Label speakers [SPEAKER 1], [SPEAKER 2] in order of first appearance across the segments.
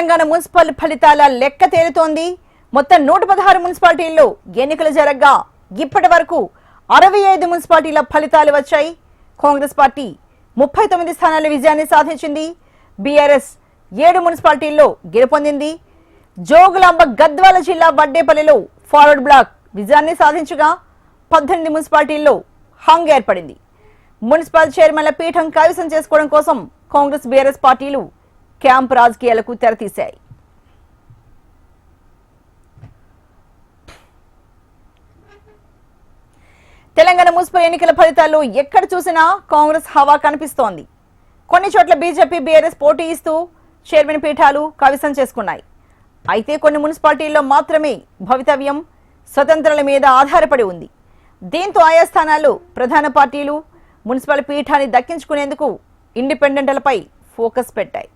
[SPEAKER 1] Telangana municipal ఫలితాల లెక్క తేలుతోంది. మొత్తం 116 మున్సిపాలిటీల్లో ఎన్నికలు జరగగా ఇప్పటి వరకు 65 మున్సిపాలిటీల ఫలితాలు వచ్చాయి. కాంగ్రెస్ పార్టీ 39 స్థానాల విజయాన్ని సాధించింది. బీఆర్ఎస్ 7 మున్సిపాలిటీల్లో గెలుపొందింది. జోగులాంబ గద్వాల జిల్లా వడ్డేపల్లిలో ఫార్వర్డ్ బ్లాక్ విజయాన్ని సాధించగా 18 మున్సిపాలిటీల్లో హంగ్ ఏర్పడింది. మున్సిపల్ చైర్మన్ల పీఠం కైవసం చేసుకోవడం కోసం కాంగ్రెస్ బీఆర్ఎస్ పార్టీలు క్యాంప్ రాజకీయాలకు తెరతీశాయి. తెలంగాణ మున్సిపల్ ఎన్నికల ఫలితాల్లో ఎక్కడ చూసినా కాంగ్రెస్ హవా కనిపిస్తోంది. కొన్ని చోట్ల బీజేపీ బీఆర్ఎస్ పోటీ ఇస్తూ చైర్మన్ పీఠాలు కైవసం చేసుకున్నాయి. అయితే కొన్ని మున్సిపాలిటీల్లో మాత్రమే భవితవ్యం స్వతంత్రాల మీద ఆధారపడి ఉంది. దీంతో ఆయా స్థానాల్లో ప్రధాన పార్టీలు మున్సిపల్ పీఠాన్ని దక్కించుకునేందుకు ఇండిపెండెంట్లపై ఫోకస్ పెట్టాయి.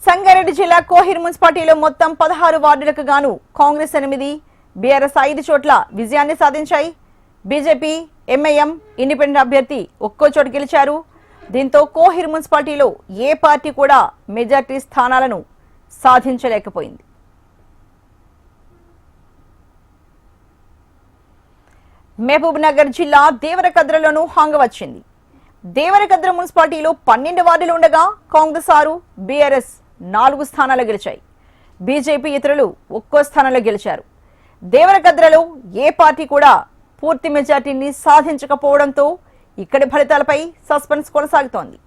[SPEAKER 1] సంగారెడ్డి జిల్లా కోహిర్ మున్సిపాలిటీలో మొత్తం 16 వార్డులకు గాను కాంగ్రెస్ 8, బీఆర్ఎస్ 5 చోట్ల విజయాన్ని సాధించాయి. బీజేపీ, ఎంఐఎం, ఇండిపెండెంట్ అభ్యర్థి ఒక్కో చోటు గెలిచారు. దీంతో కోహిర్ మున్సిపాలిటీలో ఏ పార్టీ కూడా మెజార్టీ స్థానాలను సాధించలేకపోయింది. మహబూబ్ నగర్ జిల్లా దేవరకద్రలోనూ హంగ్ వచ్చింది. దేవరకద్ర మున్సిపాలిటీలో 12 వార్డులు ఉండగా కాంగ్రెస్ 6, బీఆర్ఎస్ 4 స్థానాలు గెలిచాయి. బీజేపీ ఇతరులు ఒక్కో స్థానంలో గెలిచారు. దేవరకద్రలో ఏ పార్టీ కూడా పూర్తి మెజార్టీని సాధించకపోవడంతో ఇక్కడి ఫలితాలపై సస్పెన్స్ కొనసాగుతోంది.